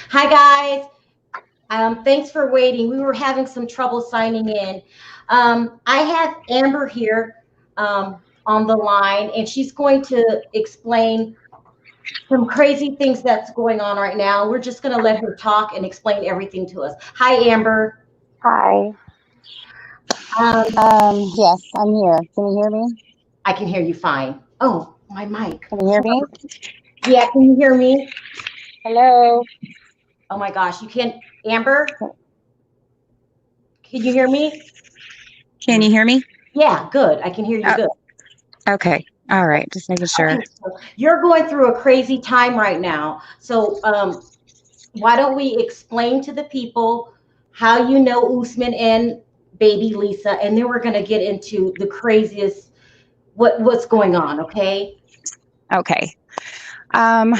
Hi, guys. Thanks for waiting. We were having some trouble signing in. I have Amber here on the line, and she's going to explain some crazy things that's going on right now. We're just going to let her talk and explain everything to us. Hi, Amber. Hi. Um, Yes, I'm here. Can you hear me? I can hear you fine. Oh, my mic. Can you hear me? Yeah, can you hear me? Hello. Oh my gosh, you can't. Amber, can you hear me? Can you hear me? Yeah, good. I can hear you good. Okay. All right. Just making sure. Okay, so you're going through a crazy time right now. So why don't we explain to the people how you know Usman and baby Lisa, and then we're going to get into the craziest what's going on. Okay. Okay. Um,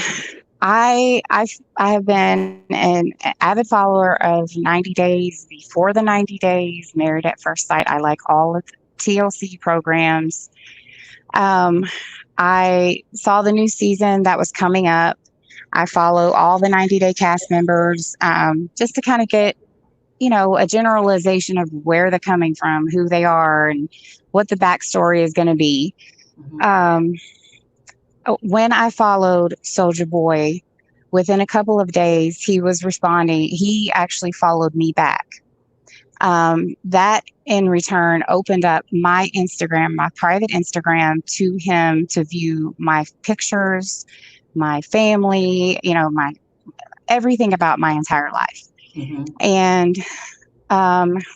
I have been an avid follower of 90 Days, Before the 90 Days, Married at First Sight. I like all of the TLC programs. I saw the new season that was coming up. I follow all the 90 Day cast members just to kind of get, a generalization of where they're coming from, who they are, and what the backstory is going to be. Um, when I followed Soldier Boy, within a couple of days, he was responding. He actually followed me back. That in return opened up my Instagram, my private Instagram, to him to view my pictures, my family, my everything about my entire life. And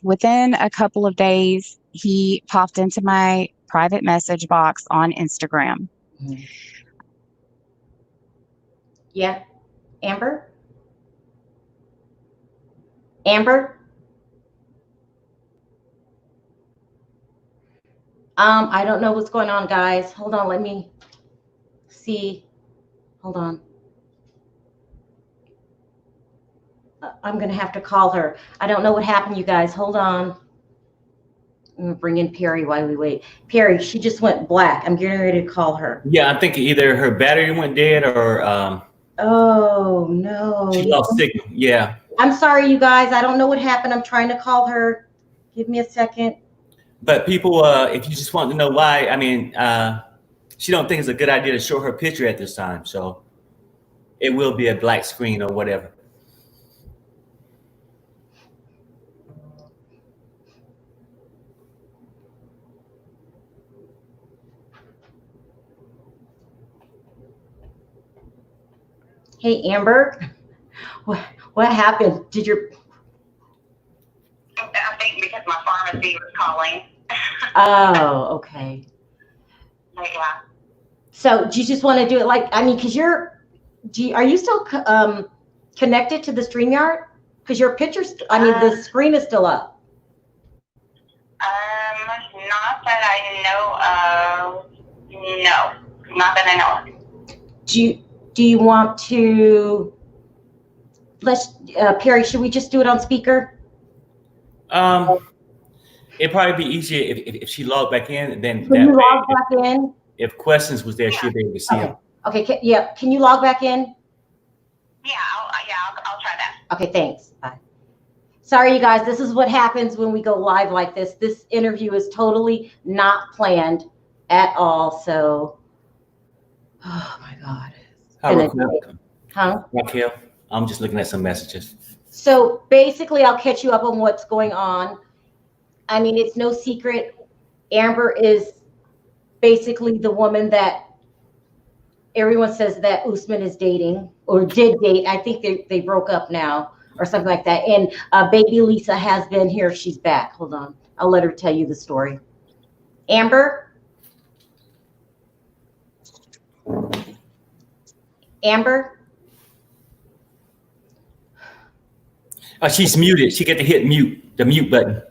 within a couple of days, he popped into my private message box on Instagram. Yeah. Amber? Amber? I don't know what's going on, guys. Hold on, let me see. Hold on. I'm going to have to call her. I don't know what happened, you guys. Hold on. I'm going to bring in Perry while we wait. Perry, she just went black. I'm getting ready to call her. Yeah, I'm thinking either her battery went dead or oh, no. she lost signal. Yeah. I'm sorry, you guys. I don't know what happened. I'm trying to call her. Give me a second. But people, if you just want to know why, I mean, she don't think it's a good idea to show her picture at this time. So it will be a black screen or whatever. Hey, Amber, what happened? Did your... I think because my pharmacy was calling. Oh, okay. Yeah. So do you just want to do it like, I mean, because are you still connected to the StreamYard? Because your pictures, I mean, the screen is still up. Not that I know of. No, not that I know of. Do you want to, Perry, should we just do it on speaker? It'd probably be easier if she logged back in. Then can you log back in? If questions was there, she'd be able to see them. Okay. Yeah. Can you log back in? Yeah. I'll try that. Okay. Thanks. Bye. Sorry, you guys. This is what happens when we go live like this. This interview is totally not planned at all. So, oh my God. Hi, Raquel. Huh? Raquel. I'm just looking at some messages. So basically, I'll catch you up on what's going on. I mean, it's no secret. Amber is basically the woman that everyone says that Usman is dating or did date. I think they broke up now or something like that. And baby Lisa has been here. She's back. Hold on. I'll let her tell you the story. Amber? Amber? Oh, she's muted. She get to hit the mute button.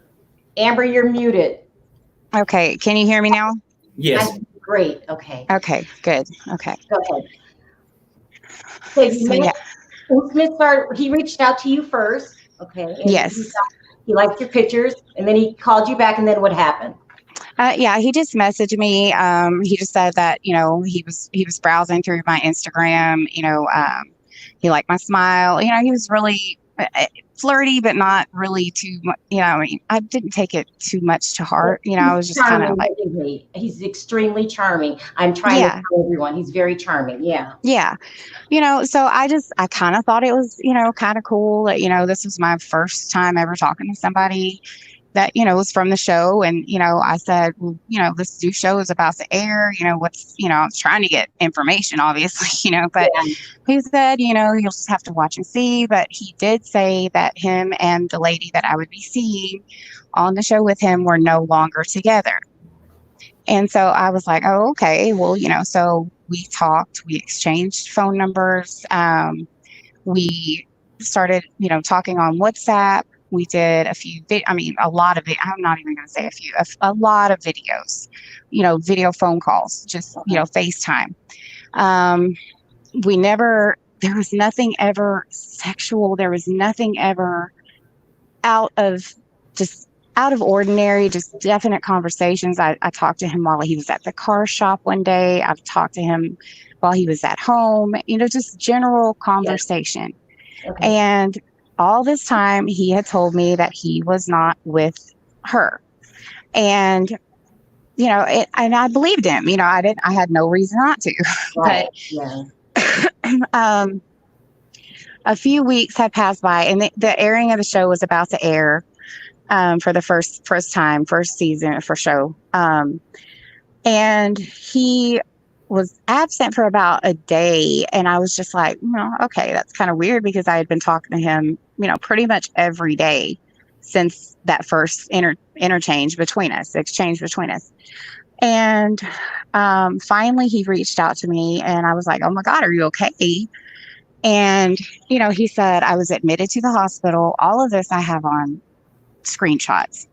Amber, you're muted. Okay. Can you hear me now? Yes. Great. Okay. Okay. Good. Okay. Go ahead. So yeah. Usman he reached out to you first. Okay. Yes. He liked your pictures and then he called you back, and then what happened? Yeah, he just messaged me. He just said that, he was browsing through my Instagram, He liked my smile. He was really flirty, but not really too much. I mean, I didn't take it too much to heart. I was just kind of like, he's extremely charming. I'm trying to tell everyone he's very charming. Yeah. Yeah. So I kind of thought it was, kind of cool that, this was my first time ever talking to somebody that, was from the show. And, I said, well, this new show is about to air, I was trying to get information, obviously, but he said, you'll just have to watch and see. But he did say that him and the lady that I would be seeing on the show with him were no longer together. And so I was like, oh, okay, well, so we talked, we exchanged phone numbers. We started, talking on WhatsApp. We did a lot of it. I'm not even going to say a lot of videos, video phone calls, just, FaceTime. There was nothing ever sexual. There was nothing ever out of ordinary, just definite conversations. I talked to him while he was at the car shop one day. I've talked to him while he was at home, just general conversation. Yes. Okay. And all this time he had told me that he was not with her. And, and I believed him, I had no reason not to. Right. But a few weeks had passed by, and the airing of the show was about to air. For the first season for show. And he was absent for about a day. And I was just like, okay, that's kind of weird, because I had been talking to him, pretty much every day since that first exchange between us. And finally he reached out to me, and I was like, oh my God, are you okay? And, he said, I was admitted to the hospital. All of this I have on screenshots.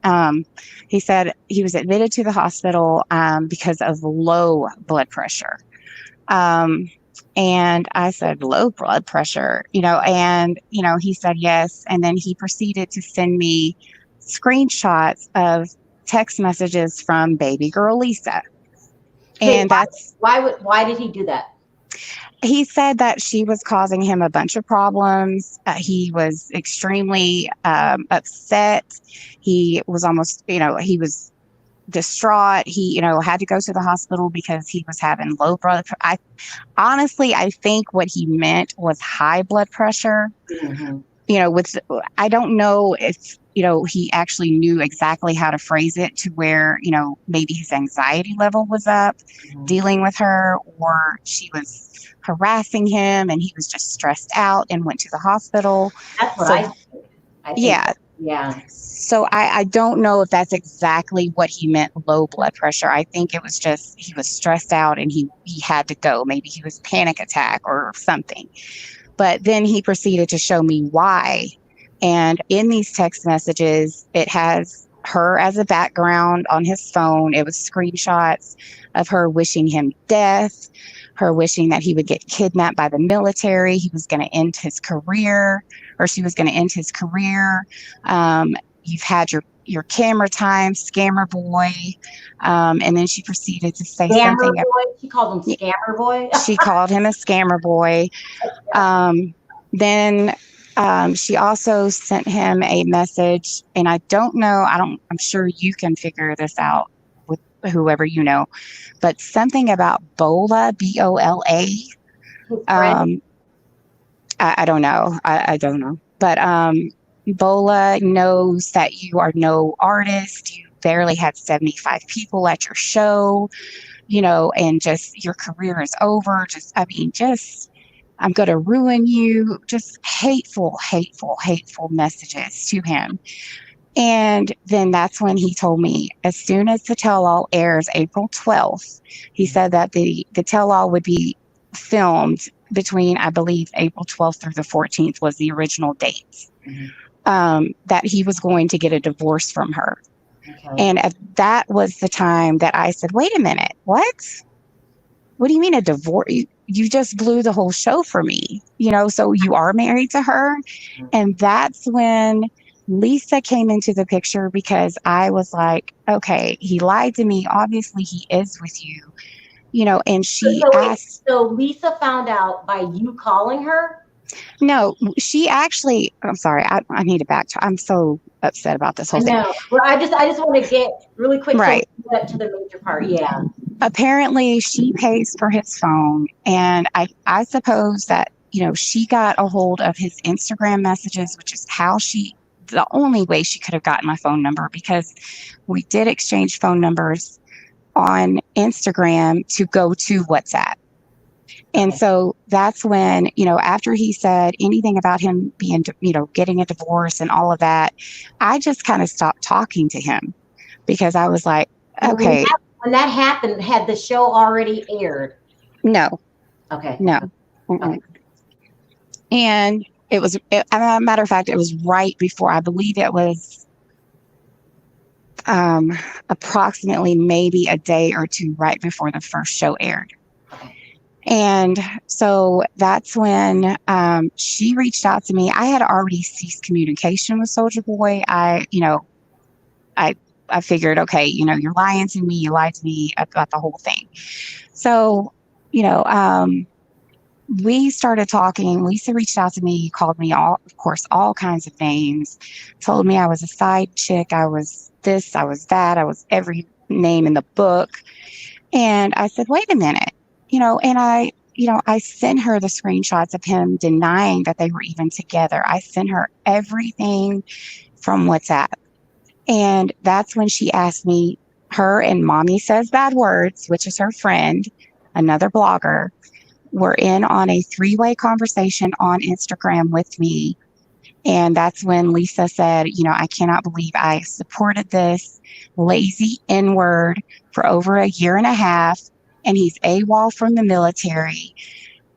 He said he was admitted to the hospital because of low blood pressure. And I said, low blood pressure, and, he said yes. And then he proceeded to send me screenshots of text messages from baby girl Lisa. And why did he do that? He said that she was causing him a bunch of problems. He was extremely upset. He was almost, he was distraught. He, had to go to the hospital because he was having low blood pressure. I think what he meant was high blood pressure. Mm-hmm. I don't know if, he actually knew exactly how to phrase it to where, maybe his anxiety level was up dealing with her, or she was harassing him and he was just stressed out and went to the hospital. That's what I think. Yeah. So I don't know if that's exactly what he meant, low blood pressure. I think it was just he was stressed out and he had to go. Maybe he was panic attack or something. But then he proceeded to show me why. And in these text messages, it has her as a background on his phone. It was screenshots of her wishing him death, her wishing that he would get kidnapped by the military. He was going to end his career, or she was going to end his career. You've had your camera time, scammer boy. And then she proceeded to say scammer something. Boy? She called him scammer boy? She called him a scammer boy. Then she also sent him a message, and I don't know, I'm sure you can figure this out with whoever you know, but something about Bola, Bola. I don't know. I don't know. But Bola knows that you are no artist. You barely had 75 people at your show, and just your career is over. I'm going to ruin you. Just hateful messages to him. And then that's when he told me, as soon as the tell-all airs April 12th, he said that the tell-all would be filmed between, I believe, April 12th through the 14th was the original date, that he was going to get a divorce from her. Okay. And that was the time that I said, wait a minute, what? What do you mean a divorce? You just blew the whole show for me, so you are married to her. And that's when Lisa came into the picture, because I was like, okay, he lied to me. Obviously he is with you, and she asked. So Lisa found out by you calling her? No, she actually, I'm sorry, I need to backtrack. I'm so upset about this I whole thing. know. Well, I just want to get really quick so Right. we get to the major part. Yeah. Apparently she pays for his phone, and I suppose that, she got a hold of his Instagram messages, which is the only way she could have gotten my phone number, because we did exchange phone numbers on Instagram to go to WhatsApp. And Okay. so that's when, after he said anything about him being, getting a divorce and all of that, I just kind of stopped talking to him, because I was like, And okay, when that happened, had the show already aired? no, Okay. no. Okay. And as a matter of fact, it was right before, I believe it was approximately maybe a day or two right before the first show aired. Okay. And so that's when she reached out to me. I had already ceased communication with Soldier Boy. I figured, okay, you're lying to me. You lied to me about the whole thing. So, we started talking. Lisa reached out to me, called me all kinds of names, told me I was a side chick. I was this, I was that, I was every name in the book. And I said, wait a minute, and I sent her the screenshots of him denying that they were even together. I sent her everything from WhatsApp. And that's when she asked me, her and Mommy Says Bad Words, which is her friend, another blogger, were in on a 3-way conversation on Instagram with me. And that's when Lisa said, I cannot believe I supported this lazy N-word for over a year and a half, and he's AWOL from the military.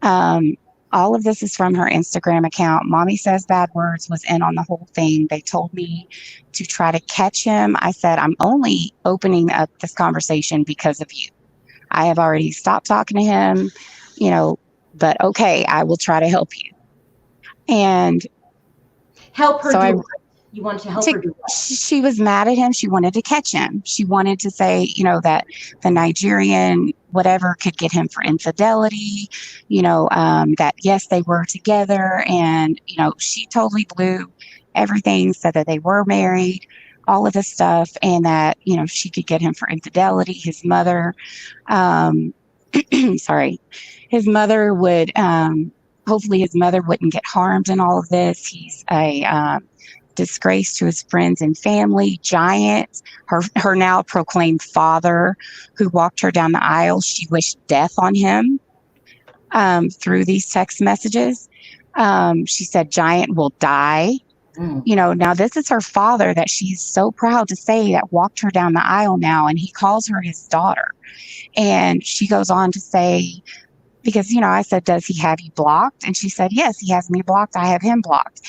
All of this is from her Instagram account. Mommy Says Bad Words was in on the whole thing. They told me to try to catch him. I said, I'm only opening up this conversation because of you. I have already stopped talking to him, but okay, I will try to help you. And help her so do what? You wanted to help her do what? she was mad at him. She wanted to catch him. She wanted to say, that the Nigerian whatever could get him for infidelity, that yes, they were together. And, she totally blew everything, said that they were married, all of this stuff, and that, she could get him for infidelity. His mother, sorry, his mother would, hopefully his mother wouldn't get harmed in all of this. He's a disgrace to his friends and family. Giant, her now proclaimed father, who walked her down the aisle, she wished death on him through these text messages. She said Giant will die. Now this is her father that she's so proud to say that walked her down the aisle now, and he calls her his daughter. And she goes on to say, because, I said, does he have you blocked? And she said, yes, he has me blocked. I have him blocked.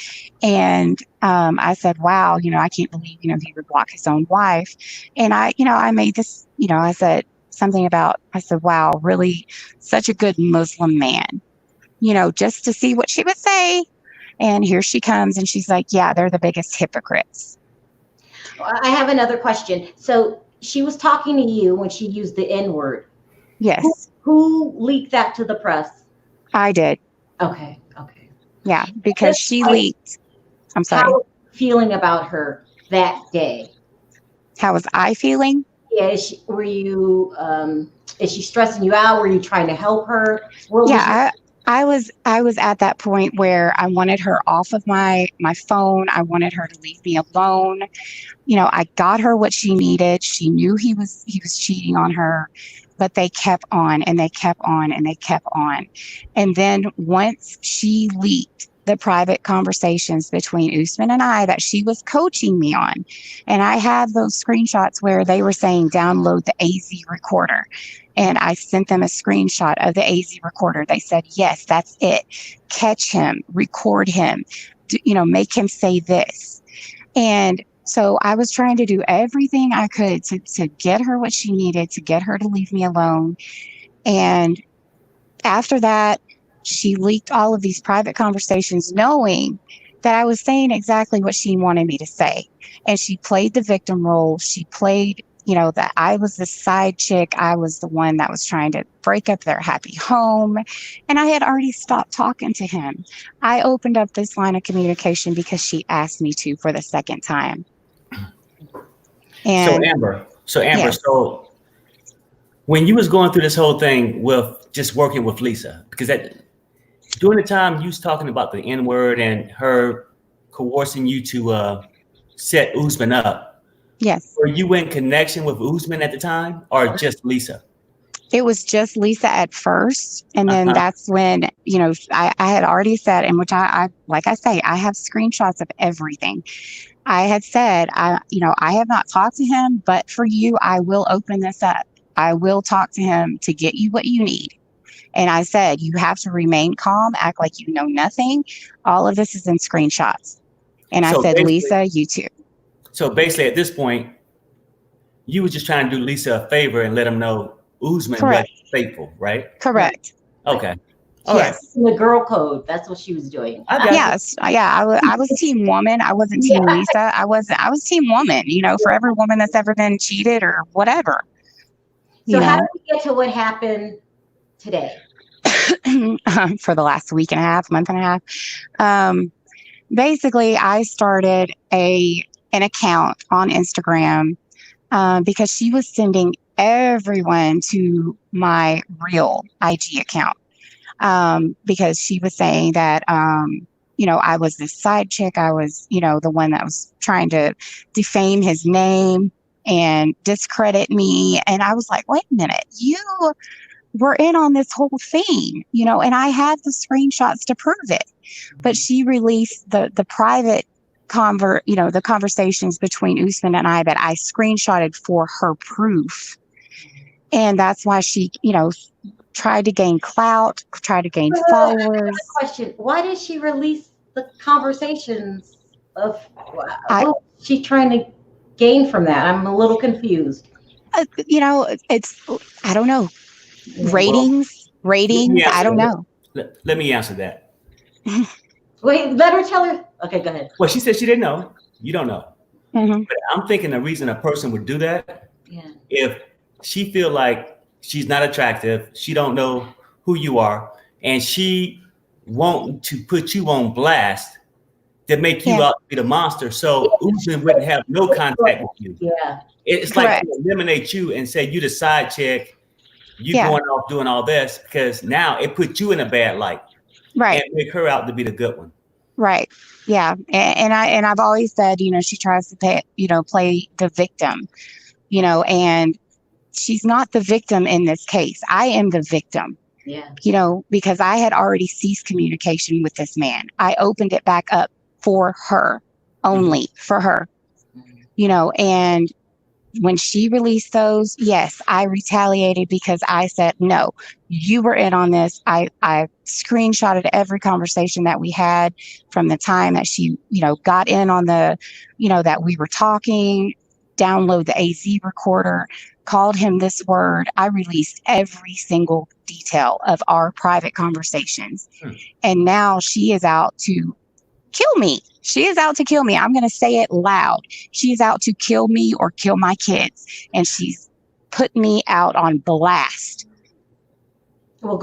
And I said, wow, I can't believe, he would block his own wife. And I made this, I said something about, I said, wow, really such a good Muslim man, just to see what she would say. And here she comes and she's like, yeah, they're the biggest hypocrites. I have another question. So she was talking to you when she used the N-word. Yes. Who leaked that to the press? I did. Okay. Yeah, because she leaked. I'm sorry. How was you feeling about her that day? How was I feeling? Yeah, is she stressing you out? Were you trying to help her? I was at that point where I wanted her off of my phone. I wanted her to leave me alone. I got her what she needed. She knew he was cheating on her, but they kept on and they kept on and they kept on. And then once she leaked the private conversations between Usman and I that she was coaching me on, and I have those screenshots where they were saying download the AZ recorder, and I sent them a screenshot of the AZ recorder. They said, yes, that's it. Catch him, record him, make him say this. And so I was trying to do everything I could to get her what she needed, to get her to leave me alone. And after that, she leaked all of these private conversations, knowing that I was saying exactly what she wanted me to say. And she played the victim role. She played, that I was the side chick. I was the one that was trying to break up their happy home. And I had already stopped talking to him. I opened up this line of communication because she asked me to for the second time. And So Amber, yes. so when you was going through this whole thing with just working with Lisa, because during the time you was talking about the N-word and her coercing you to set Usman up, Yes. were you in connection with Usman at the time or just Lisa? It was just Lisa at first. And then that's when, I had already said, and which I like I say, I have screenshots of everything. I had said, I have not talked to him, but for you, I will open this up. I will talk to him to get you what you need. And I said, you have to remain calm, act like you know nothing. All of this is in screenshots. And I said, Lisa, you too. So basically at this point, you were just trying to do Lisa a favor and let him know Usman was faithful, right? Correct. Okay. Yes. Right. The girl code. That's what she was doing. Yes. Yeah. I was team woman. I wasn't team Lisa. I was team woman, for every woman that's ever been cheated or whatever. So how did we get to what happened today? For the last month and a half. Basically, I started an account on Instagram because she was sending everyone to my real IG account because she was saying that, I was this side chick. I was, the one that was trying to defame his name and discredit me. And I was like, wait a minute, you were in on this whole thing, and I had the screenshots to prove it. But she released the private the conversations between Usman and I that I screenshotted for her proof. And that's why she, tried to gain clout, tried to gain followers. Question: why did she release the conversations of what was she trying to gain from that? I'm a little confused. It's I don't know. Ratings. I don't know. Let me answer that. Wait, let her tell her. Okay, go ahead. Well, she said she didn't know. You don't know. Mm-hmm. But I'm thinking the reason a person would do that, if she feel like she's not attractive, she don't know who you are, and she want to put you on blast to make you out to be the monster. So Usman wouldn't have no contact with you. Yeah. It's like to eliminate you and say you the side chick. You going off doing all this because now it puts you in a bad light, right? And make her out to be the good one, right? Yeah, and I've always said, she tries to play the victim, and she's not the victim in this case. I am the victim, because I had already ceased communication with this man. I opened it back up for her, only for her, and. When she released those, yes, I retaliated because I said, no, you were in on this. I screenshotted every conversation that we had from the time that she, got in on the, that we were talking, download the AZ recorder, called him this word. I released every single detail of our private conversations. And now she is out to kill me. She is out to kill me. I'm going to say it loud. She's out to kill me or kill my kids. And she's put me out on blast. Well,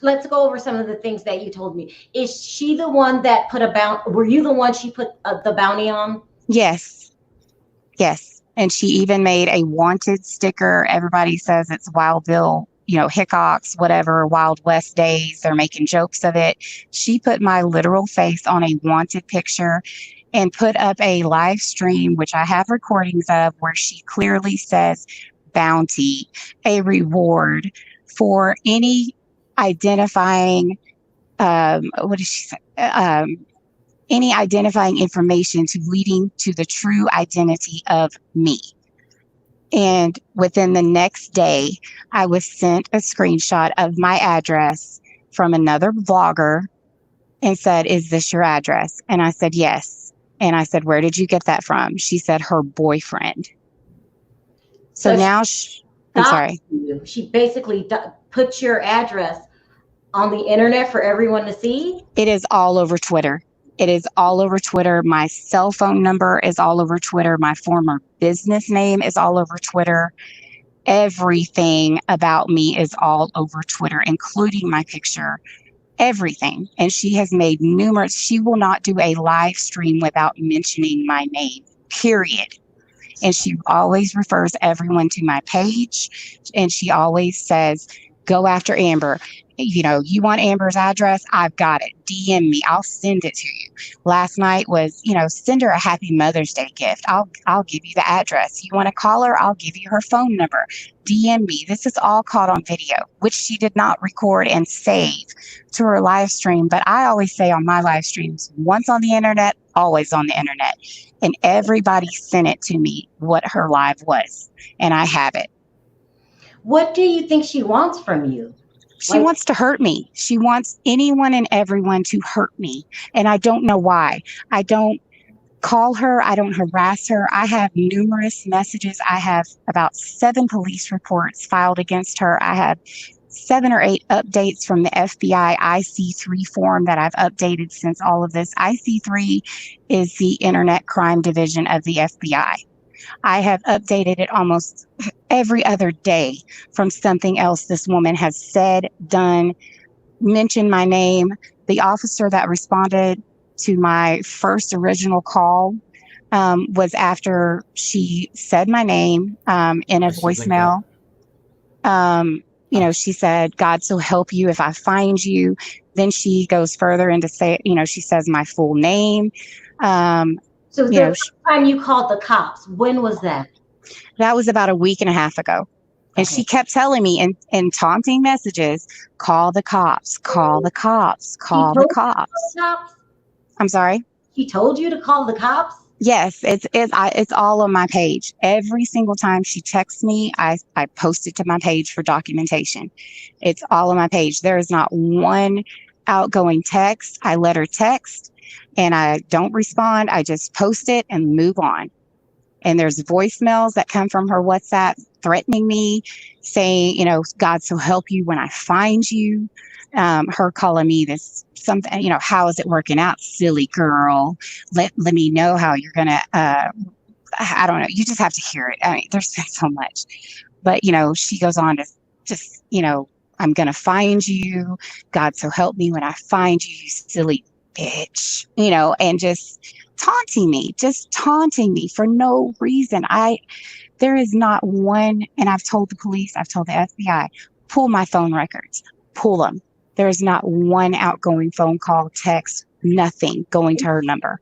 let's go over some of the things that you told me. Is she the one that put were you the one she put the bounty on? Yes. Yes. And she even made a wanted sticker. Everybody says it's Wild Bill, Hickox, whatever, Wild West days. They're making jokes of it. She put my literal face on a wanted picture and put up a live stream, which I have recordings of, where she clearly says bounty, a reward for any identifying, what did she say? Any identifying information leading to the true identity of me. And within the next day, I was sent a screenshot of my address from another vlogger and said, is this your address? And I said, yes. And I said, where did you get that from? She said, her boyfriend. So now, I'm sorry. She basically put your address on the internet for everyone to see? It is all over Twitter. It is all over Twitter. My cell phone number is all over Twitter. My former business name is all over Twitter. Everything about me is all over Twitter, including my picture, everything. And she has made she will not do a live stream without mentioning my name, period. And she always refers everyone to my page. And she always says, go after Amber. You want Amber's address? I've got it. DM me. I'll send it to you. Last night was, send her a happy Mother's Day gift. I'll give you the address. You want to call her? I'll give you her phone number. DM me. This is all caught on video, which she did not record and save to her live stream. But I always say on my live streams, once on the internet, always on the internet. And everybody sent it to me what her live was. And I have it. What do you think she wants from you? She wants to hurt me. She wants anyone and everyone to hurt me. And I don't know why. I don't call her. I don't harass her. I have numerous messages. I have about 7 police reports filed against her. I have 7 or 8 updates from the FBI IC3 form that I've updated since all of this. IC3 is the Internet Crime Division of the FBI. I have updated it almost every other day from something else this woman has said, done, mentioned my name. The officer that responded to my first original call was after she said my name in a voicemail. She said, God so help you if I find you. Then she goes further into she says my full name. So the first time you called the cops, when was that? That was about a week and a half ago. And she kept telling me in taunting messages, call the cops, call the cops, call the cops. I'm sorry? He told you to call the cops? Yes, it's all on my page. Every single time she texts me, I post it to my page for documentation. It's all on my page. There is not one outgoing text. I let her text and I don't respond. I just post it and move on. And there's voicemails that come from her WhatsApp threatening me, saying, God so help you when I find you. Her calling me this something, how is it working out, silly girl? Let me know how you're going to, I don't know. You just have to hear it. I mean, there's been so much. But, she goes on to just, I'm going to find you. God so help me when I find you, you silly bitch, and just taunting me for no reason. There is not one, and I've told the police, I've told the FBI, pull my phone records, pull them. There is not one outgoing phone call, text, nothing going to her number.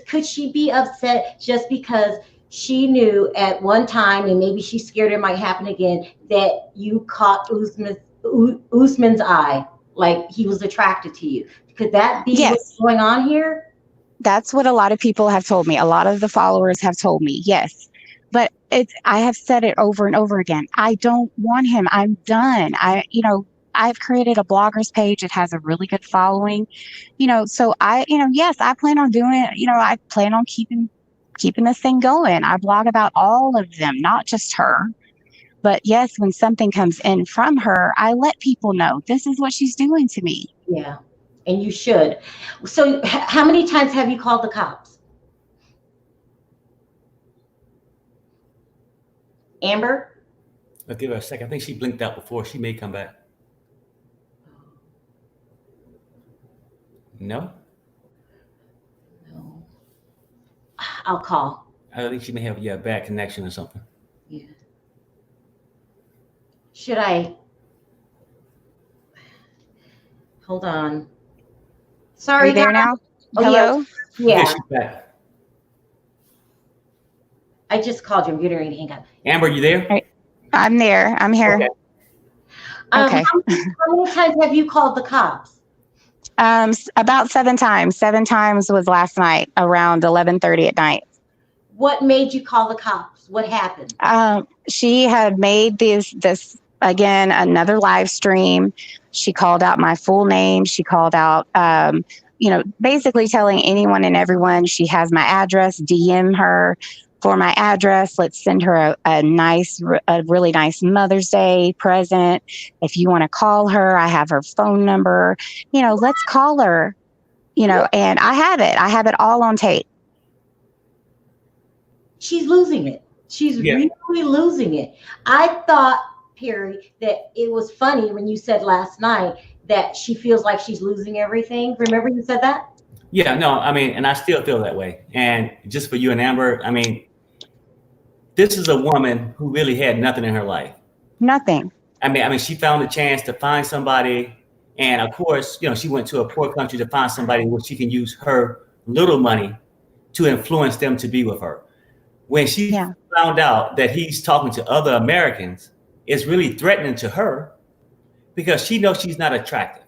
Could she be upset just because she knew at one time, and maybe she's scared it might happen again, that you caught Usman's eye, like he was attracted to you? Could that be what's going on here? That's what a lot of people have told me. A lot of the followers have told me, yes. But I have said it over and over again. I don't want him. I'm done. I've created a bloggers page. It has a really good following, so yes, I plan on doing it. I plan on keeping this thing going. I blog about all of them, not just her. But yes, when something comes in from her, I let people know this is what she's doing to me. Yeah. And you should. So how many times have you called the cops? Amber? I'll give her a second. I think she blinked out before. She may come back. No? No. I'll call. I think she may have a bad connection or something. Yeah. Should I? Hold on. Sorry. Are you there now? Oh, hello? Yeah. She's back. I just called you. I'm getting ready to hang up. Amber, you there? I'm there. I'm here. Okay. Okay. How many times have you called the cops? About 7 times. 7 times was last night around 11:30 at night. What made you call the cops? What happened? She had made this again, another live stream. She called out my full name. She called out, basically telling anyone and everyone she has my address, DM her for my address. Let's send her a really nice Mother's Day present. If you want to call her, I have her phone number. Let's call her. you know, and I have it all on tape. She's losing it. She's really losing it. I thought, Perry, that it was funny when you said last night that she feels like she's losing everything. Remember you said that? Yeah, no, I mean, and I still feel that way. And just for you and Amber, I mean, this is a woman who really had nothing in her life. Nothing. I mean, she found a chance to find somebody, and of course, you know, she went to a poor country to find somebody where she can use her little money to influence them to be with her. When she found out that he's talking to other Americans, it's really threatening to her because she knows she's not attractive.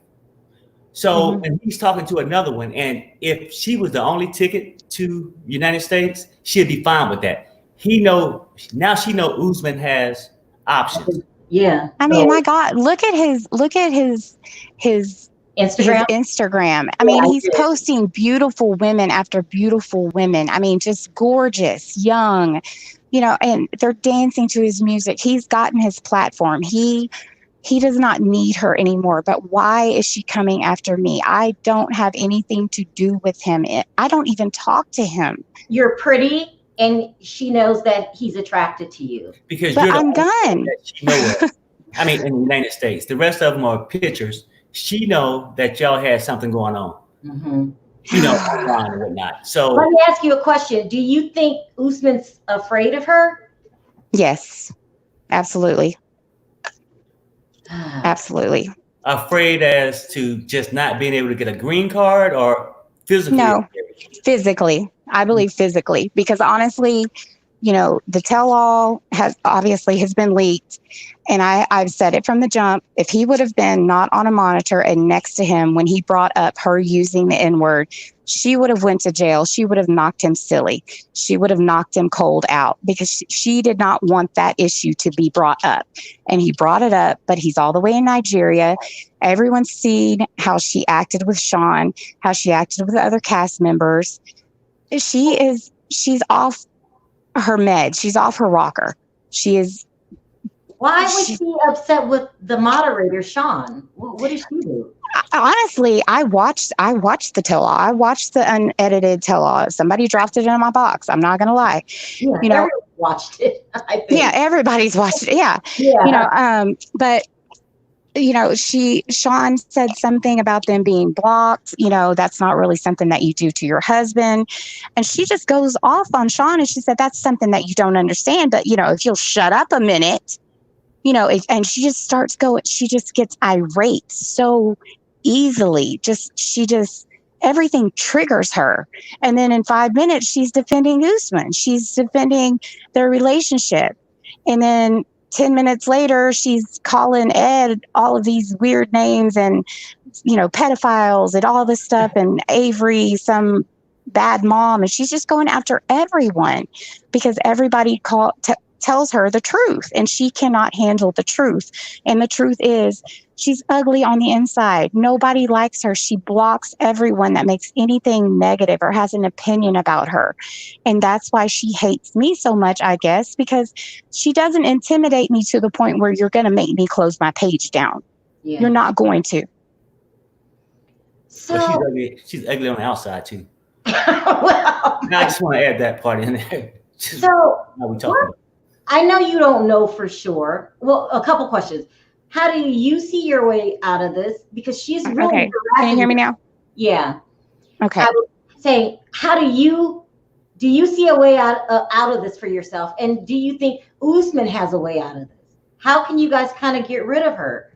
So when he's talking to another one, and if she was the only ticket to United States, she'd be fine with that. Now she know Usman has options. Yeah. I mean, my God, look at his Instagram. I mean, he's posting beautiful women after beautiful women. I mean, just gorgeous, young, you know, and they're dancing to his music. He's gotten his platform. He does not need her anymore. But why is she coming after me? I don't have anything to do with him. I don't even talk to him. You're pretty. And she knows that he's attracted to you. Because but you're the I'm only done. that she knows. I mean, in the United States, the rest of them are pictures. She know that y'all had something going on, you know, online and whatnot. So let me ask you a question. Do you think Usman's afraid of her? Yes, absolutely. Absolutely. Afraid as to just not being able to get a green card or physically? No, physically. I believe physically, because honestly, you know, the tell-all has been leaked. And I've said it from the jump. If he would have been not on a monitor and next to him when he brought up her using the N-word, she would have went to jail. She would have knocked him silly. She would have knocked him cold out because she did not want that issue to be brought up. And he brought it up, but he's all the way in Nigeria. Everyone's seen how she acted with Sean, how she acted with the other cast members. She's off her med. She's off her rocker. She is. Why was she upset with the moderator, Sean? What did she do? Honestly, I watched the tell-all. I watched the unedited tell-all. Somebody dropped it in my box. I'm not gonna lie. Yeah, you know, watched it. I think. Yeah, everybody's watched it. Yeah. Yeah. You know, but you know, Sean said something about them being blocked. You know, that's not really something that you do to your husband. And she just goes off on Sean and she said, that's something that you don't understand. But, you know, if you'll shut up a minute, you know, and she just starts going, she just gets irate so easily. Everything triggers her. And then in 5 minutes, she's defending Usman. She's defending their relationship. And then 10 minutes later, she's calling Ed all of these weird names and, you know, pedophiles and all this stuff, and Avery, some bad mom. And she's just going after everyone because everybody tells her the truth, and she cannot handle the truth. And the truth is she's ugly on the inside. Nobody likes her. She blocks everyone that makes anything negative or has an opinion about her. And that's why she hates me so much, I guess, because she doesn't intimidate me to the point where you're going to make me close my page down. Yeah. You're not going to. So she's ugly on the outside too. Well, I just want to add that part in there. So I know you don't know for sure. Well, a couple questions. How do you see your way out of this? Because she's really okay. Can you hear me now? Yeah. Okay. I would say, how do you see a way out of this for yourself? And do you think Usman has a way out of this? How can you guys kind of get rid of her?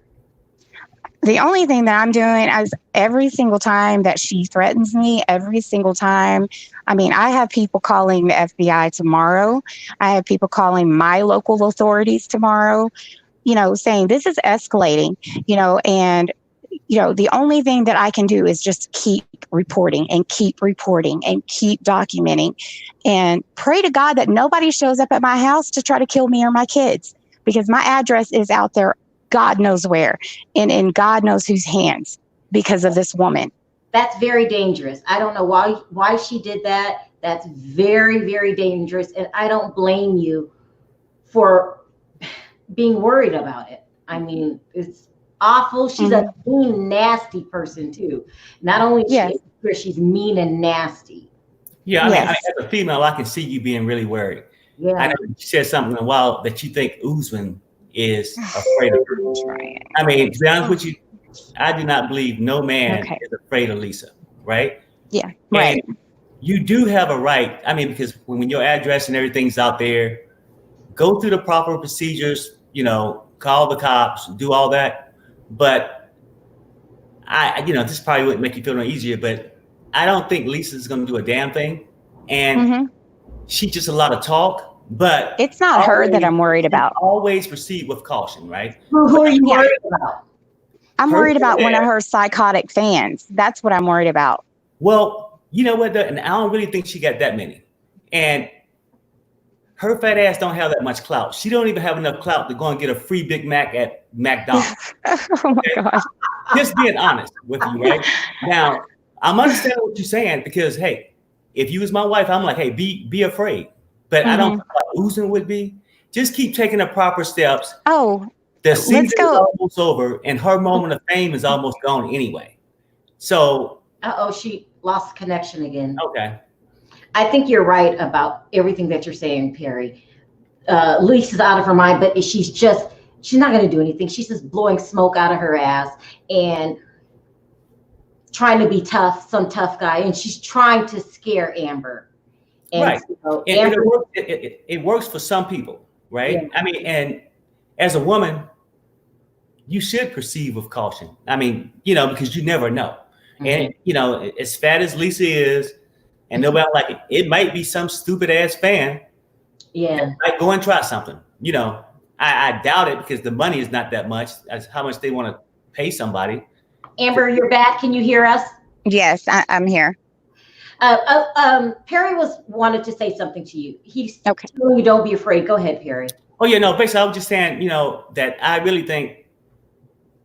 The only thing that I'm doing is every single time that she threatens me, every single time. I mean, I have people calling the FBI tomorrow. I have people calling my local authorities tomorrow, you know, saying this is escalating, you know, and, you know, the only thing that I can do is just keep reporting and keep documenting and pray to God that nobody shows up at my house to try to kill me or my kids, because my address is out there, God knows where, and in God knows whose hands, because of this woman. That's very dangerous. I don't know why she did that. That's very, very dangerous. And I don't blame you for being worried about it. I mean, awful. She's a mean, nasty person too. Not only is Yes. she insecure, she's mean and nasty. Yeah, I mean, Yes. as a female, I can see you being really worried. Yeah. I know you said something in a while that you think Usman is afraid of her. Trying. I mean, to be honest with you, I do not believe no man Okay. is afraid of Lisa, right? Yeah. Right. And you do have a right. I mean, because when your address and everything's out there, go through the proper procedures, you know, call the cops, do all that. But this probably wouldn't make you feel no easier, but I don't think Lisa's going to do a damn thing. And she's just a lot of talk, but It's not her that I'm worried about. Always proceed with caution, right? Who are you worried about? I'm worried about one of her psychotic fans. That's what I'm worried about. Well, you know what? And I don't really think she got that many. And her fat ass don't have that much clout. She don't even have enough clout to go and get a free Big Mac at McDonald's. Oh my God. Just being honest with you, right? Now, I'm understanding what you're saying because, hey, if you was my wife, I'm like, hey, be afraid. But I don't think like Usman would be. Just keep taking the proper steps. Oh, The season is go. almost over, and her moment of fame is almost gone anyway. So, She lost connection again. okay. I think you're right about everything that you're saying, Perry. Lisa's out of her mind, but she's not going to do anything. She's just blowing smoke out of her ass and trying to be tough, some tough guy. And she's trying to scare Amber. And Right. so And Amber, it works for some people, right? Yeah. I mean, and as a woman, you should proceed with caution. I mean, because you never know. And, as fat as Lisa is, and nobody like it might be some stupid ass fan. yeah. That might go and try something. I doubt it because the money is not that much. That's how much they want to pay somebody. Amber, you're back. Can you hear us? yes, I'm here. Perry wanted to say something to you. He's Okay. telling you don't be afraid. Go ahead, Perry. Oh yeah, no. Basically, I was just saying, that I really think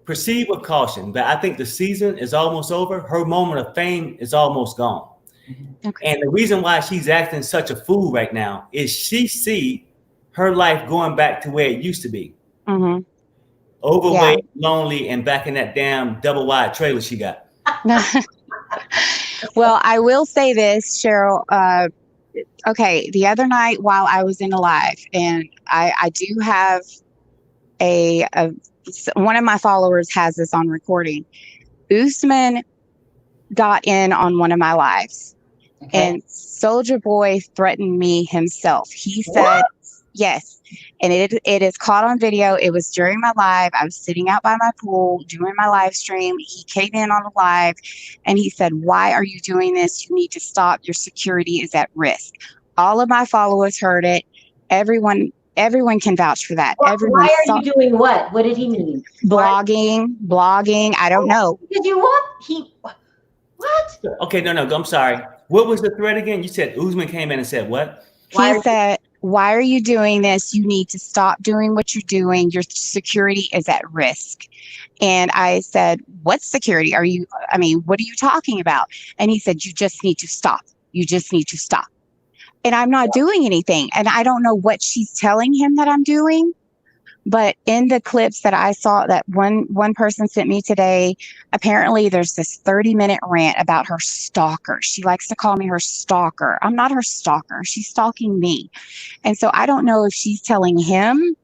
proceed with caution. But I think the season is almost over. Her moment of fame is almost gone. Okay. And the reason why she's acting such a fool right now is she see her life going back to where it used to be. Overweight, lonely, and back in that damn double wide trailer she got. Well, I will say this, Sharrell. Okay, the other night while I was in a live, and I do have one of my followers has this on recording. Usman got in on one of my lives. Okay. And Soldier Boy threatened me himself. He said, What? yes. And it is caught on video. It was during my live. I was sitting out by my pool doing my live stream. He came in on the live and he said, why are you doing this? You need to stop. Your security is at risk. All of my followers heard it. Everyone can vouch for that. Everyone Why saw are you doing what? What did he mean? blogging. I don't know. Did you what? What? Okay, no, I'm sorry. What was the threat again? You said Usman came in and said what? He said, why are you doing this? You need to stop doing what you're doing. Your security is at risk. And I said, what security what are you talking about? And he said, you just need to stop. You just need to stop. And I'm not doing anything. And I don't know what she's telling him that I'm doing. But in the clips that I saw that one person sent me today, apparently there's this 30-minute rant about her stalker. She likes to call me her stalker. I'm not her stalker. She's stalking me. And so I don't know if she's telling him,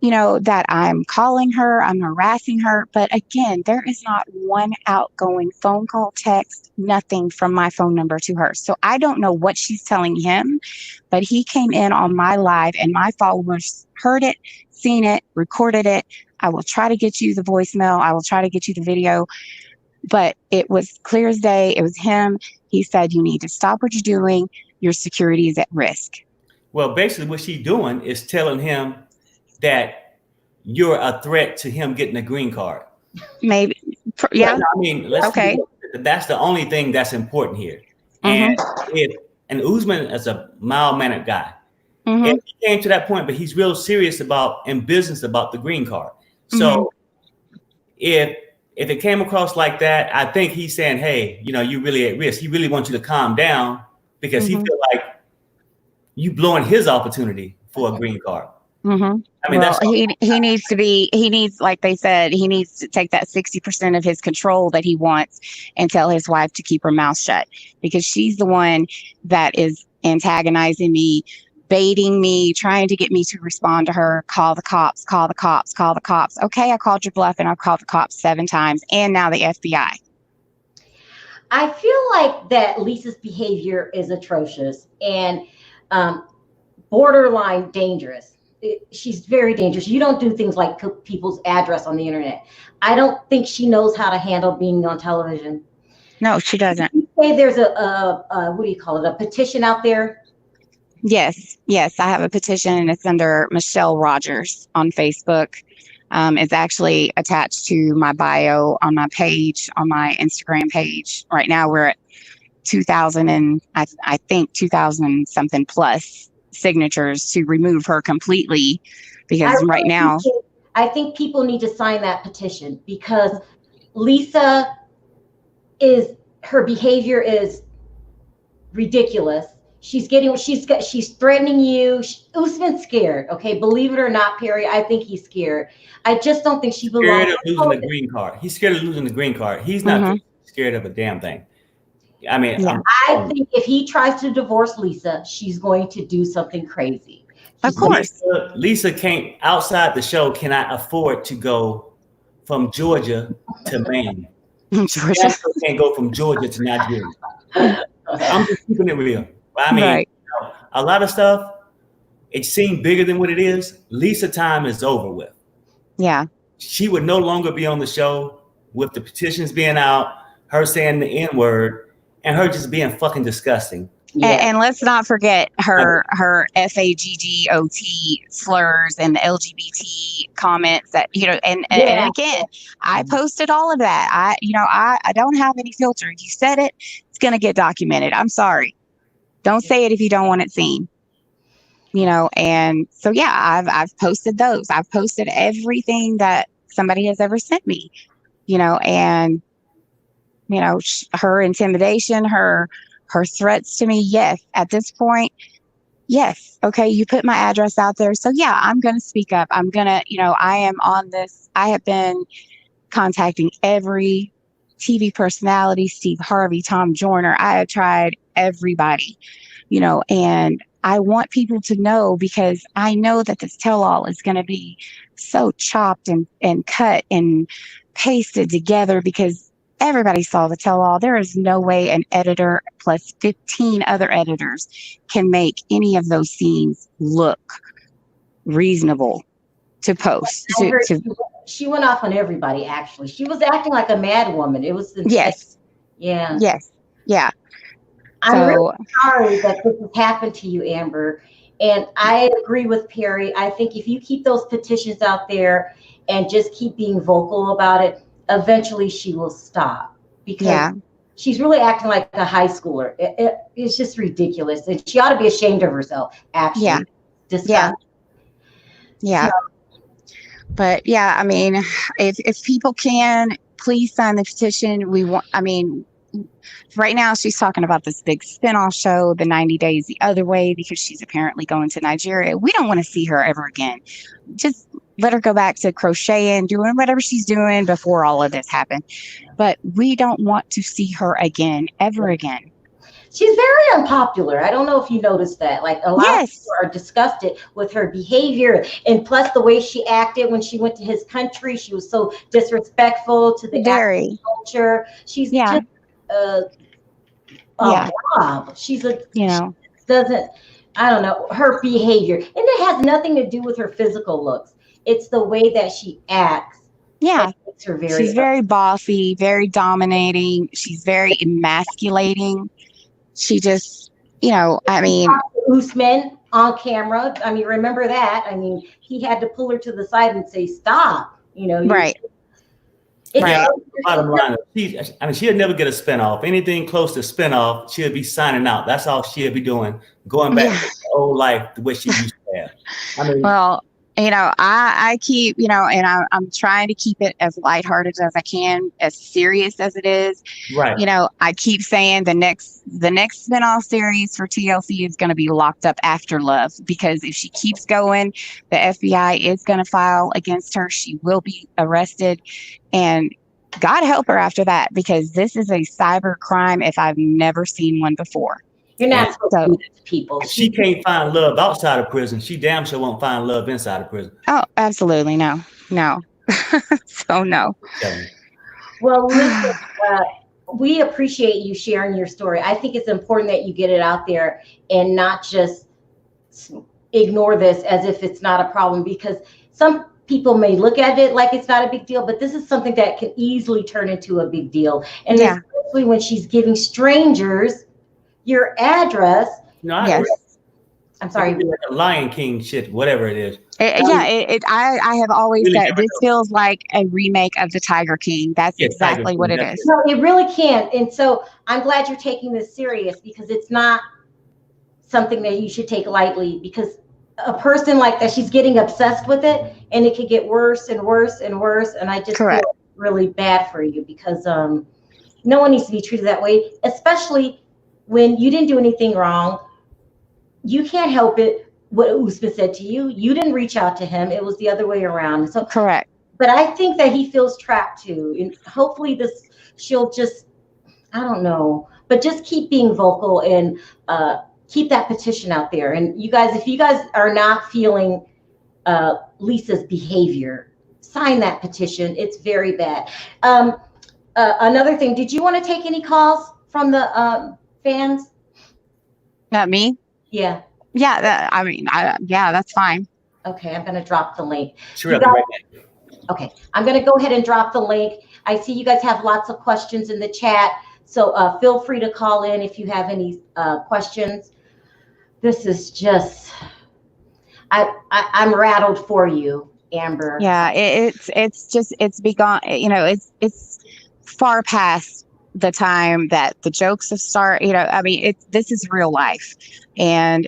that I'm calling her, I'm harassing her. But again, there is not one outgoing phone call, text, nothing from my phone number to her. So I don't know what she's telling him, but he came in on my live and my followers heard it, seen it, recorded it. I will try to get you the voicemail. I will try to get you the video. But it was clear as day. It was him. He said, you need to stop what you're doing. Your security is at risk. Well, basically what she's doing is telling him that you're a threat to him getting a green card. Maybe. Yeah. Well, I mean, that's the only thing that's important here. And Usman is a mild-mannered guy. And he came to that point, but he's real serious about the green card. So if it came across like that, I think he's saying, hey, you're really at risk. He really wants you to calm down because he feel like you blowing his opportunity for a green card. Mm-hmm. I mean, Well, that's he needs, like they said, he needs to take that 60% of his control that he wants and tell his wife to keep her mouth shut, because she's the one that is antagonizing me, baiting me, trying to get me to respond to her. Call the cops, call the cops, call the cops. Okay, I called your bluff and I've called the cops 7 times and now the FBI. I feel like that Lisa's behavior is atrocious and borderline dangerous. She's very dangerous. You don't do things like put people's address on the internet. I don't think she knows how to handle being on television. No, she doesn't. You say there's a what do you call it? A petition out there? Yes, I have a petition and it's under Michelle Rogers on Facebook. It's actually attached to my bio on my page, on my Instagram page. Right now we're at 2,000 and I think 2,000 something plus signatures to remove her completely, because right now I think people need to sign that petition, because Lisa her behavior is ridiculous. She's threatening you. Usman's scared. Okay, believe it or not, Perry, I think he's scared. I just don't think she belongs. Scared of losing the green card. He's scared of losing the green card. He's not scared of a damn thing. I mean, yeah. I think if he tries to divorce Lisa, she's going to do something crazy. Of course. Lisa can't, outside the show, cannot afford to go from Georgia to Maine. Georgia can't go from Georgia to Nigeria. I'm just keeping it real. I mean, right. You know, a lot of stuff, it seemed bigger than what it is. Lisa time is over with. Yeah. She would no longer be on the show with the petitions being out, her saying the N-word, and her just being fucking disgusting. Yeah. And let's not forget her FAGGOT slurs and the LGBT comments that, you know, and again, I posted all of that. I don't have any filter. You said it, it's going to get documented. I'm sorry. Don't say it if you don't want it seen. You know, and so, yeah, I've posted those. I've posted everything that somebody has ever sent me, you know, and, you know, her intimidation, her threats to me. Yes. At this point, yes. Okay. You put my address out there. So yeah, I'm going to speak up. I'm going to, you know, I am on this. I have been contacting every TV personality, Steve Harvey, Tom Joyner. I have tried everybody, you know, and I want people to know, because I know that this tell-all is going to be so chopped and cut and pasted together, because everybody saw the tell-all. There is no way an editor plus 15 other editors can make any of those scenes look reasonable to post. She went off on everybody, actually. She was acting like a mad woman. It was insane. Yes. Yeah. Yes. Yeah. I'm really sorry that this has happened to you, Amber. And I agree with Perry. I think if you keep those petitions out there and just keep being vocal about it, eventually she will stop, because she's really acting like a high schooler. It's just ridiculous. And she ought to be ashamed of herself, actually. Yeah. Disgusting. Yeah. But yeah, I mean, if people can, please sign the petition. Right now she's talking about this big spinoff show, the 90 Days the Other Way, because she's apparently going to Nigeria. We don't want to see her ever again. Just let her go back to crocheting, doing whatever she's doing before all of this happened. But we don't want to see her again, ever again. She's very unpopular. I don't know if you noticed that. Like, a lot of people are disgusted with her behavior, and plus the way she acted when she went to his country. She was so disrespectful to the African culture. She's just blob. She's a, I don't know, her behavior. And it has nothing to do with her physical looks. It's the way that she acts. Yeah. She's very bossy, very dominating. She's very emasculating. She just, you know, I mean, Usman on camera. I mean, remember that? I mean, he had to pull her to the side and say, stop, you know. Bottom line, she'll never get a spinoff. Anything close to spinoff, she'll be signing out. That's all she'll be doing, going back to her old life the way she used to have. I mean, well, I keep, and I'm trying to keep it as lighthearted as I can, as serious as it is. Right. I keep saying the next spinoff series for TLC is going to be Locked Up After Love, because if she keeps going, the FBI is going to file against her. She will be arrested, and God help her after that, because this is a cyber crime if I've never seen one before. You're not supposed to do that to people. If she can't find love outside of prison, she damn sure won't find love inside of prison. Oh, absolutely. No. So no. Well, listen, we appreciate you sharing your story. I think it's important that you get it out there and not just ignore this as if it's not a problem, because some people may look at it like it's not a big deal, but this is something that can easily turn into a big deal. And especially when she's giving strangers your address. No, yes. I'm sorry. Like a Lion King shit, whatever it is. I have always really said this feels like a remake of the Tiger King. That's exactly what it is. No, it really can. And so I'm glad you're taking this serious, because it's not something that you should take lightly, because a person like that, she's getting obsessed with it, and it could get worse and worse and worse. And I just feel really bad for you, because no one needs to be treated that way, especially when you didn't do anything wrong. You can't help it what Usman said to you. You didn't reach out to him. It was the other way around. So correct. But I think that he feels trapped too. And hopefully she'll just, I don't know, but just keep being vocal and keep that petition out there. And you guys, if you guys are not feeling Lisa's behavior, sign that petition. It's very bad. Another thing, did you want to take any calls from the fans? Not me. Yeah. Yeah. That's fine. Okay. I'm going to drop the link. Sure. Okay. I'm going to go ahead and drop the link. I see you guys have lots of questions in the chat. So feel free to call in if you have any questions. This is just, I'm rattled for you, Amber. Yeah. It's begun, it's far past the time that the jokes have started. This is real life. And,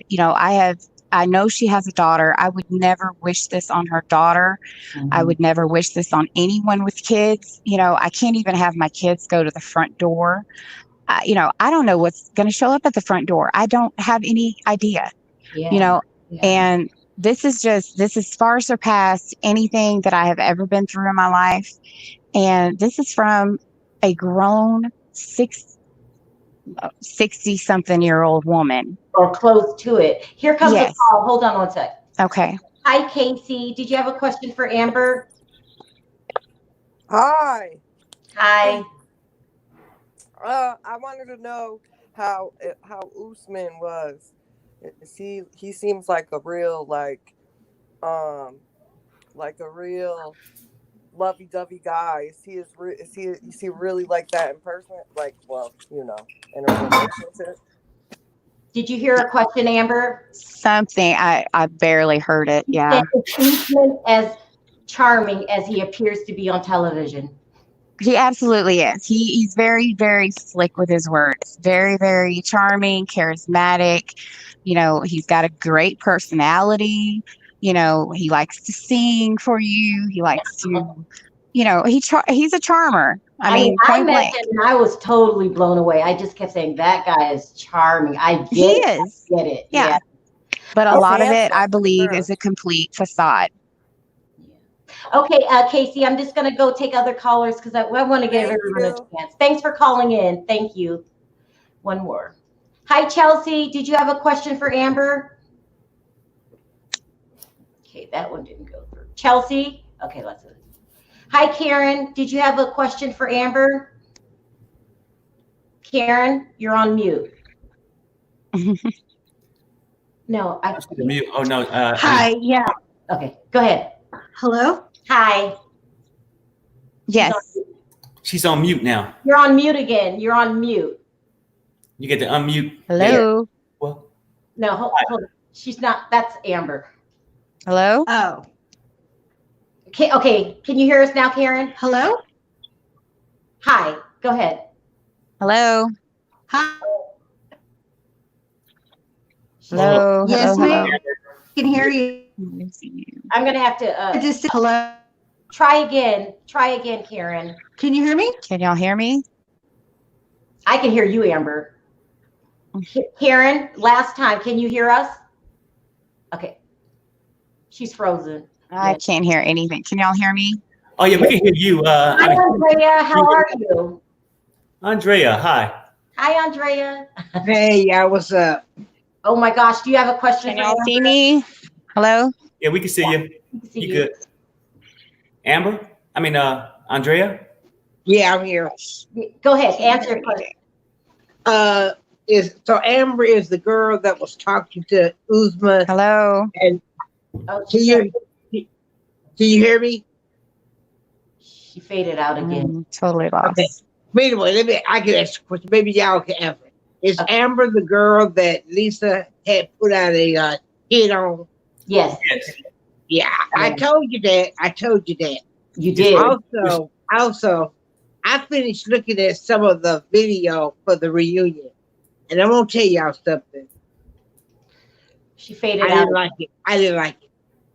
I know she has a daughter. I would never wish this on her daughter. Mm-hmm. I would never wish this on anyone with kids. I can't even have my kids go to the front door. I don't know what's going to show up at the front door. I don't have any idea, and this is far surpassed anything that I have ever been through in my life. And this is from a grown 60-something-year-old woman. Or close to it. Here comes the call. Hold on one sec. Okay. Hi, Casey. Did you have a question for Amber? Hi. Hi. I wanted to know how Usman was. He seems like a real like a real lovey-dovey guy. Is he really like that in person? Like, in a relationship. Did you hear a question, Amber? Something. I barely heard it. Yeah. Is Usman as charming as he appears to be on television? He absolutely is. He's very, very slick with his words. Very, very charming, charismatic. He's got a great personality. He likes to sing for you. He likes to, he's a charmer. I mean, I met him and I was totally blown away. I just kept saying, that guy is charming. I get it. Yeah. But a lot of it, I believe, is a complete facade. Okay, Casey, I'm just going to go take other callers because I want to give everyone a chance. Thanks for calling in. Thank you. One more. Hi, Chelsea. Did you have a question for Amber? Okay, that one didn't go through. Chelsea? Okay, let's do it. Hi, Karen. Did you have a question for Amber? Karen, you're on mute. No, I mute. Oh no. Hi. Yeah. Okay, go ahead. Hello. Hi. Yes. She's on mute now. You're on mute again. You're on mute. You get to unmute. Hello. Well. No, hold on. She's not. That's Amber. Hello. Oh. Okay. Can you hear us now, Karen? Hello. Hi. Go ahead. Hello. Hi. Hello. Yes, hello. ma'am. I can hear you. Let me see. I'm gonna have I to just said hello. try again. Try again, Karen. Can you hear me? Can y'all hear me? I can hear you, Amber. Karen, last time, can you hear us? Okay. She's frozen. I can't hear anything. Can y'all hear me? Oh yeah, we can hear you. Hi, Andrea. How are you? Andrea, hi. Hi, Andrea. Hey, y'all, what's up? Oh my gosh, do you have a question Can for y'all Amber? see me? Hello? Yeah, we can see you. We can see You good? Amber? Andrea? Yeah, I'm here. Go ahead, answer your question. Amber is the girl that was talking to Uzma, Hello? and Oh, can you hear me? she faded out again. Totally lost. Okay. But anyway, I can ask a question. Maybe y'all can answer. Is Amber the girl that Lisa had put out a hit on? Yes, Yes. Yeah, I told you that. you did. Also, I finished looking at some of the video for the reunion, and I'm gonna tell y'all something. She faded I out. didn't like it.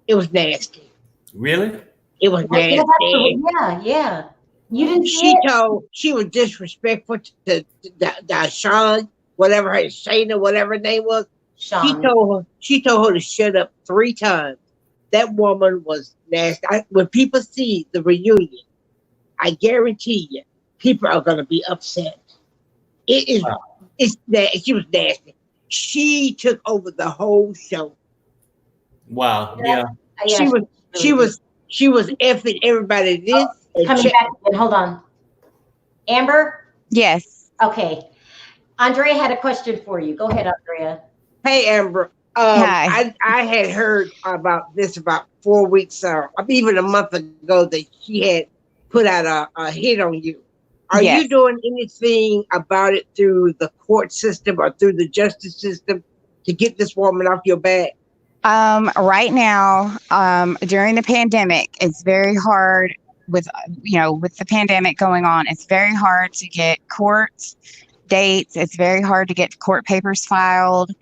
It was nasty. Really? It was nasty. Yeah. You didn't see it? She was disrespectful to Sean, whatever her Shayna, whatever her name was. Sean. She told her to shut up 3 times. That woman was nasty. When people see the reunion, I guarantee you, people are gonna be upset. It is. Wow. It's that she was nasty. She took over the whole show. Wow. Yeah. She was effing everybody this. Coming back again. Hold on. Amber? Yes. Okay. Andrea had a question for you. Go ahead, Andrea. Hey, Amber. Hi. I had heard about this about 4 weeks or even a month ago that she had put out a hit on you. Are Yes. you doing anything about it through the court system or through the justice system to get this woman off your back? Right now, during the pandemic, it's very hard with the pandemic going on. It's very hard to get court dates. It's very hard to get court papers filed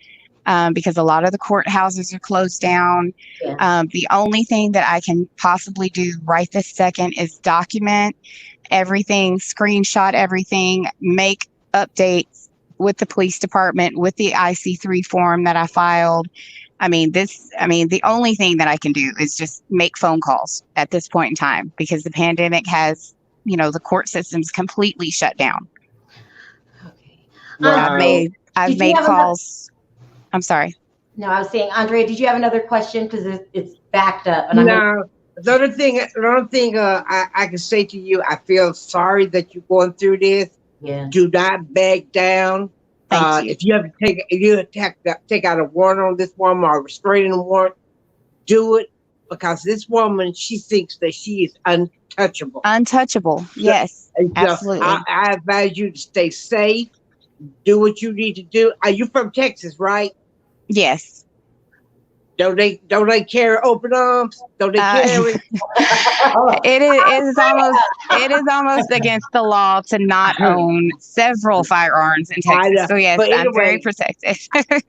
because a lot of the courthouses are closed down. Yeah. The only thing that I can possibly do right this second is document everything, screenshot everything, make updates with the police department, with the IC3 form that I filed. The only thing that I can do is just make phone calls at this point in time because the pandemic has, the court system's completely shut down. Okay. Wow. I've made calls. I'm sorry. No, I was saying, Andrea, did you have another question? Because it's backed up. And The other thing I can say to you, I feel sorry that you're going through this. Yeah. Do not back down. Thank you. If you have to take out a warrant on this woman or a restraining warrant, do it, because this woman, she thinks that she is untouchable. Untouchable. Yes, absolutely. I advise you to stay safe. Do what you need to do. Are you from Texas, right? Yes. Don't they carry open arms? Don't they carry? It is almost against the law to not own several firearms in Texas. So yes, I'm very protected.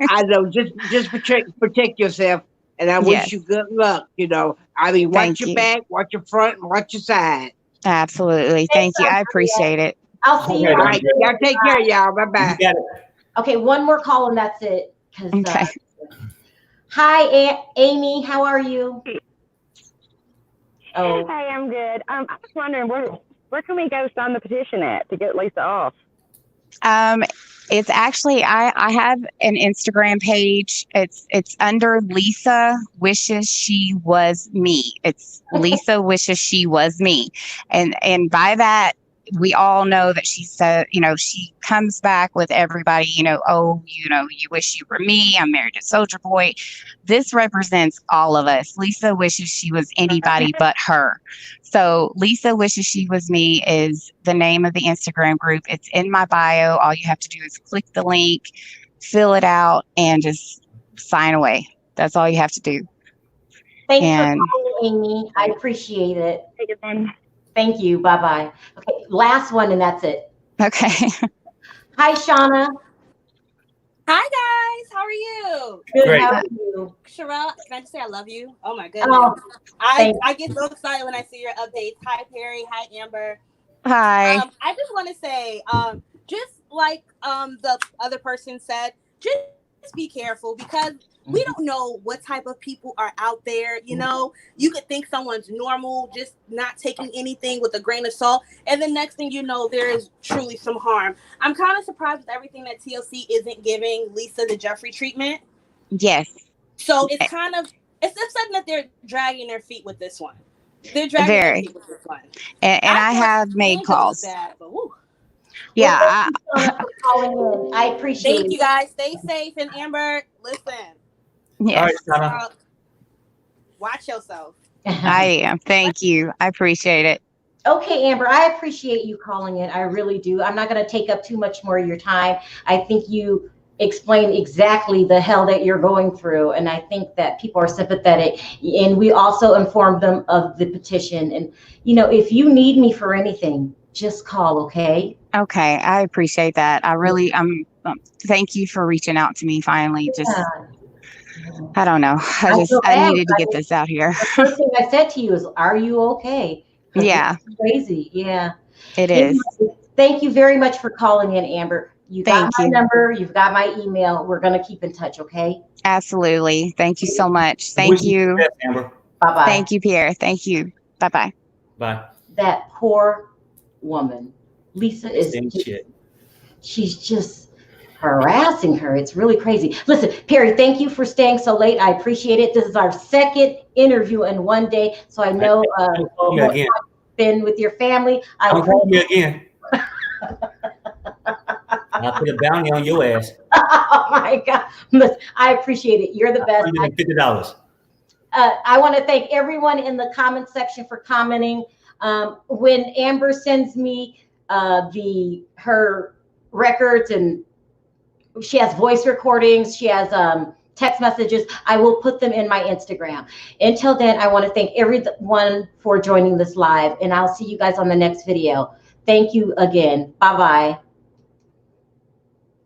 I know. Just protect yourself, and I wish you good luck. Watch your back, watch your front, and watch your side. Absolutely. Thank you. I appreciate it. I'll see you. All right, y'all take care, y'all. Bye bye. Okay, one more call and that's it. Okay. Hi, Amy. How are you? Oh. Hey, I'm good. I was wondering where can we go sign the petition at to get Lisa off? It's actually I have an Instagram page. It's under Lisa Wishes She Was Me. It's Lisa Wishes She Was Me, and by that we all know that she said, she comes back with everybody, you wish you were me. I'm married to Soldier Boy. This represents all of us. Lisa wishes she was anybody but her. So Lisa Wishes She Was Me is the name of the Instagram group. It's in my bio. All you have to do is click the link, fill it out, and just sign away. That's all you have to do. Thanks for calling, Amy. I appreciate it. Thank you. Bye-bye. Okay, last one and that's it. Okay. Hi, Shauna. Hi, guys. How are you? you? Good. Great. How are you? Sharrell, can I just say I love you? Oh my goodness. Oh, I thank get so excited when I see your updates. Hi Perry, hi Amber. Hi. I just want to say, just like the other person said, just be careful because we don't know what type of people are out there. You know, you could think someone's normal, just not taking anything with a grain of salt, and the next thing you know, there is truly some harm. I'm kind of surprised with everything that TLC isn't giving Lisa the Jeffrey treatment. Yes. So it's upsetting that they're dragging their feet with this one. They're dragging their Very. feet with this one. And I thought have made Angela was calls. bad, but woo. Yeah. Well, thank you so much for calling in. I appreciate Thank it. you guys. Stay safe. And Amber, listen. Yes. All right, Sana. Watch yourself. I am. Thank you. I appreciate it. Okay, Amber, I appreciate you calling in. I really do. I'm not going to take up too much more of your time. I think you explained exactly the hell that you're going through. And I think that people are sympathetic. And we also informed them of the petition. And, you know, if you need me for anything, just call, okay? Okay. I appreciate that. I really, thank you for reaching out to me finally. Just, I don't know. I feel I bad. needed to get this out here. The first thing I said to you is, are you okay? 'Cause Yeah. it's crazy. Yeah. It is. Anyway, thank you very much for calling in, Amber. You got Thank my you. number. You've got my email. We're going to keep in touch, okay? Absolutely. Thank you so much. Wish Thank you the you. best, Amber. Bye-bye. Thank you, Pierre. Thank you. Bye-bye. Bye. That poor woman. Lisa is Same shit. she's just harassing her. It's really crazy. Listen, Perry, thank you for staying so late. I appreciate it. This is our second interview in one day, so I know Don't call me again. been with your family. Don't call me again. I'll put a bounty on your ass. Oh my God. Listen, I appreciate it. You're the best. $150. I want to thank everyone in the comment section for commenting. When Amber sends me her records, and she has voice recordings, she has text messages, I will put them in my Instagram. Until then, I want to thank everyone for joining this live, and I'll see you guys on the next video. Thank you again. Bye-bye.